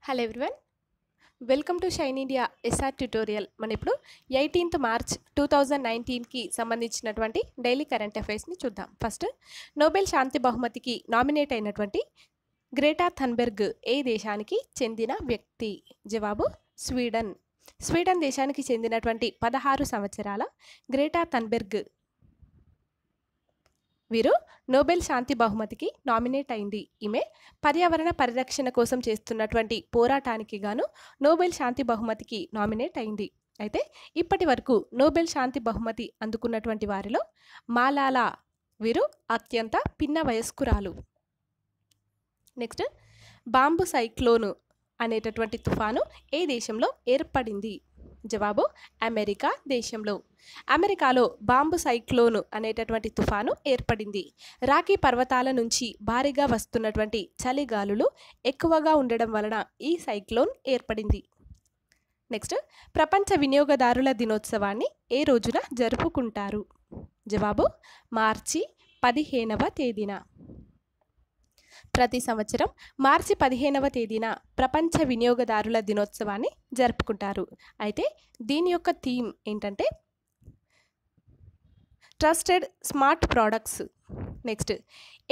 Hello everyone, welcome to Shine India SR tutorial. మనం ఇప్పుడు 18th March 2019కి సంబంధించినటువంటి daily current అఫైర్స్ని చూద్దాం. ఫస్ట్, నోబెల్ శాంతి బహుమతికి nominate అయినటువంటి గ్రేటా థన్బెర్గ్ ఏ దేశానికి చెందిన వ్యక్తి? జవాబు స్వీడన్. స్వీడన్ దేశానికి చెందినటువంటి 16 సంవత్సరాల గ్రేటా థన్బెర్గ్ వీరు నోబెల్ శాంతి బహుమతికి నామినేట్ అయింది. ఈమె పర్యావరణ పరిరక్షణ కోసం చేస్తున్నటువంటి పోరాటానికి గాను నోబెల్ శాంతి బహుమతికి నామినేట్ అయింది. అయితే ఇప్పటి వరకు నోబెల్ శాంతి బహుమతి అందుకున్నటువంటి వారిలో మాలాలా వీరు అత్యంత పిన్న వయస్కురాలు. నెక్స్ట్, బాంబు సైక్లోన్ అనేటటువంటి తుఫాను ఏ దేశంలో ఏర్పడింది? జవాబు అమెరికా దేశంలో. అమెరికాలో బాంబు సైక్లోన్ అనేటటువంటి తుఫాను ఏర్పడింది. రాకీ పర్వతాల నుంచి భారీగా వస్తున్నటువంటి చలిగాలులు ఎక్కువగా ఉండడం వలన ఈ సైక్లోన్ ఏర్పడింది. నెక్స్ట్, ప్రపంచ వినియోగదారుల దినోత్సవాన్ని ఏ రోజున జరుపుకుంటారు? జవాబు మార్చి 15వ తేదీన. ప్రతి సంవత్సరం మార్చి 15వ తేదీన ప్రపంచ వినియోగదారుల దినోత్సవాన్ని జరుపుకుంటారు. అయితే దీని యొక్క థీమ్ ఏంటంటే ట్రస్టెడ్ స్మార్ట్ ప్రోడక్ట్స్. నెక్స్ట్,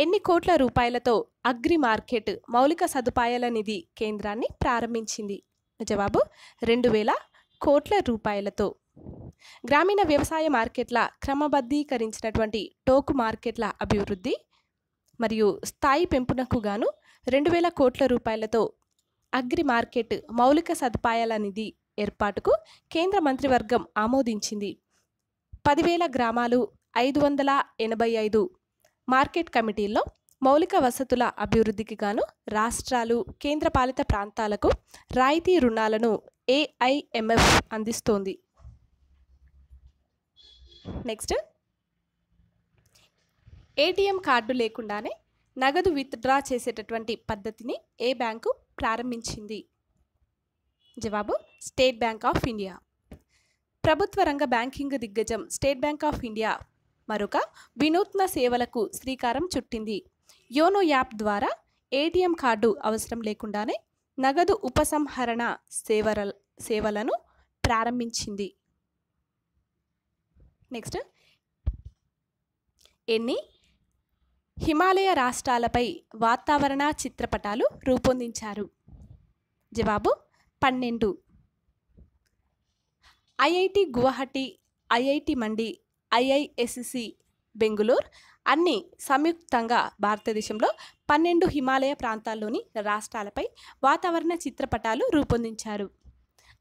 ఎన్ని కోట్ల రూపాయలతో అగ్రి మార్కెట్ మౌలిక సదుపాయాల నిధి కేంద్రాన్ని ప్రారంభించింది? జవాబు 2000 కోట్ల రూపాయలతో. గ్రామీణ వ్యవసాయ మార్కెట్ల క్రమబద్ధీకరించినటువంటి టోకు మార్కెట్ల అభివృద్ధి మరియు స్థాయి పెంపునకు గాను 2000 కోట్ల రూపాయలతో అగ్రి మార్కెట్ మౌలిక సదుపాయాల నిధి ఏర్పాటుకు కేంద్ర మంత్రివర్గం ఆమోదించింది. 10,000 గ్రామాలు, 585 మార్కెట్ కమిటీల్లో మౌలిక వసతుల అభివృద్ధికి గాను రాష్ట్రాలు, కేంద్రపాలిత ప్రాంతాలకు రాయితీ రుణాలను AIMF అందిస్తోంది. నెక్స్ట్, ఏటీఎం కార్డు లేకుండానే నగదు విత్డ్రా చేసేటటువంటి పద్ధతిని ఏ బ్యాంకు ప్రారంభించింది? జవాబు స్టేట్ బ్యాంక్ ఆఫ్ ఇండియా. ప్రభుత్వ రంగ బ్యాంకింగ్ దిగ్గజం స్టేట్ బ్యాంక్ ఆఫ్ ఇండియా మరొక వినూత్న సేవలకు శ్రీకారం చుట్టింది. యోనో యాప్ ద్వారా ఏటీఎం కార్డు అవసరం లేకుండానే నగదు ఉపసంహరణ సేవలను ప్రారంభించింది. నెక్స్ట్, ఎన్ని హిమాలయ రాష్ట్రాలపై వాతావరణ చిత్రపటాలు రూపొందించారు? జవాబు 12. ఐఐటి గువాహటి, ఐఐటి మండి, IISc బెంగుళూరు అన్ని సంయుక్తంగా భారతదేశంలో 12 హిమాలయ ప్రాంతాల్లోని రాష్ట్రాలపై వాతావరణ చిత్రపటాలు రూపొందించారు.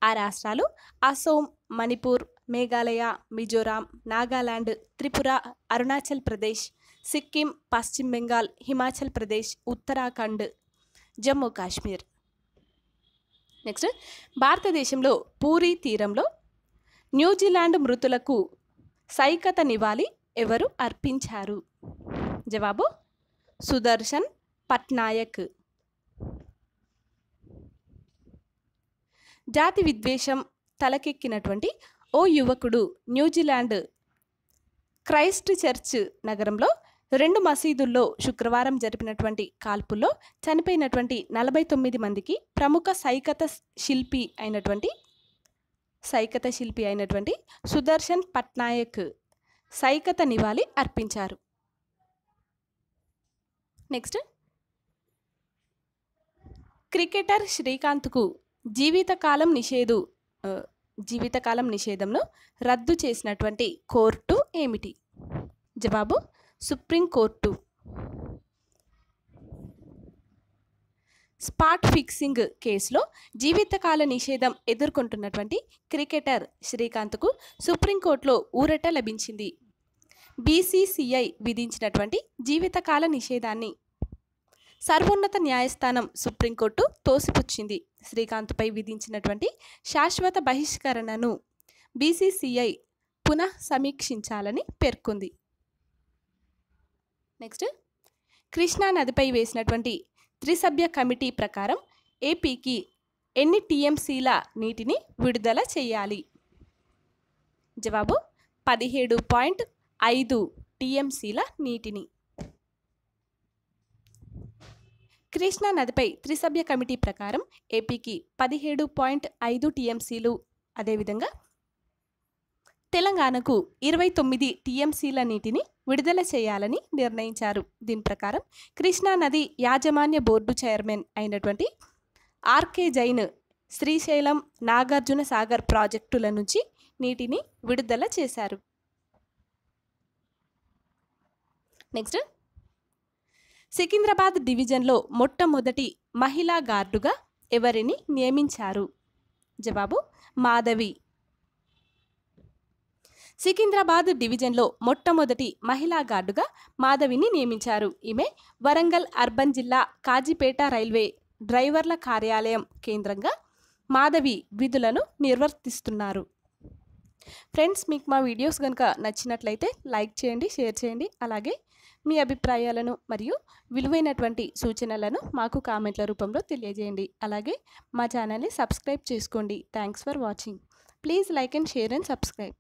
ఆ రాష్ట్రాలు అసోం, మణిపూర్, మేఘాలయ, మిజోరాం, నాగాలాండ్, త్రిపుర, అరుణాచల్ ప్రదేశ్, సిక్కిం, పశ్చిమ బెంగాల్, హిమాచల్ ప్రదేశ్, ఉత్తరాఖండ్, జమ్మూ కాశ్మీర్. నెక్స్ట్, భారతదేశంలో పూరీ తీరంలో న్యూజిలాండ్ మృతులకు సైకత నివాళి ఎవరు అర్పించారు? జవాబు సుదర్శన్ పట్నాయక్. జాతి విద్వేషం తలకెక్కినటువంటి ఓ యువకుడు న్యూజిలాండ్ క్రైస్ట్ చర్చ్ నగరంలో 2 మసీదుల్లో శుక్రవారం జరిపినటువంటి కాల్పుల్లో చనిపోయినటువంటి 49 మందికి ప్రముఖ సైకత శిల్పి అయినటువంటి సుదర్శన్ పట్నాయక్ సైకత నివాళి అర్పించారు. నెక్స్ట్, క్రికెటర్ శ్రీకాంత్కు జీవితకాలం నిషేధంను రద్దు చేసినటువంటి కోర్టు ఏమిటి? జవాబు సుప్రీంకోర్టు. స్పాట్ ఫిక్సింగ్ కేసులో జీవితకాల నిషేధం ఎదుర్కొంటున్నటువంటి క్రికెటర్ శ్రీకాంత్కు సుప్రీంకోర్టులో ఊరట లభించింది. BCCI విధించినటువంటి జీవితకాల నిషేధాన్ని సర్వోన్నత న్యాయస్థానం సుప్రీంకోర్టు తోసిపుచ్చింది. శ్రీకాంత్పై విధించినటువంటి శాశ్వత బహిష్కరణను BCCI పునః సమీక్షించాలని పేర్కొంది. నెక్స్ట్, కృష్ణా నదిపై వేసినటువంటి త్రిసభ్య కమిటీ ప్రకారం ఏపీకి ఎన్ని TMCల నీటిని విడుదల చేయాలి? జవాబు 17.5 TMCల నీటిని. కృష్ణా నదిపై త్రిసభ్య కమిటీ ప్రకారం ఏపీకి 17.5 టీఎంసీలు, అదేవిధంగా తెలంగాణకు 29 టీఎంసీల నీటిని విడుదల చేయాలని నిర్ణయించారు. దీని ప్రకారం కృష్ణా నది యాజమాన్య బోర్డు చైర్మన్ అయినటువంటి ఆర్కే జైన్ శ్రీశైలం, నాగార్జున సాగర్ ప్రాజెక్టుల నుంచి నీటిని విడుదల చేశారు. నెక్స్ట్, సికింద్రాబాద్ డివిజన్లో మొట్టమొదటి మహిళా గార్డుగా ఎవరిని నియమించారు? జవాబు మాధవి. సికింద్రాబాద్ డివిజన్లో మొట్టమొదటి మహిళా గార్డుగా మాధవిని నియమించారు. ఈమె వరంగల్ అర్బన్ జిల్లా కాజీపేట రైల్వే డ్రైవర్ల కార్యాలయం కేంద్రంగా మాధవి విధులను నిర్వర్తిస్తున్నారు. ఫ్రెండ్స్, మీకు మా వీడియోస్ కనుక నచ్చినట్లయితే లైక్ చేయండి, షేర్ చేయండి. అలాగే మీ అభిప్రాయాలను మరియు విలువైనటువంటి సూచనలను మాకు కామెంట్ల రూపంలో తెలియజేయండి. అలాగే మా ఛానల్ని సబ్స్క్రైబ్ చేసుకోండి. Thanks for watching. Please like and share and subscribe.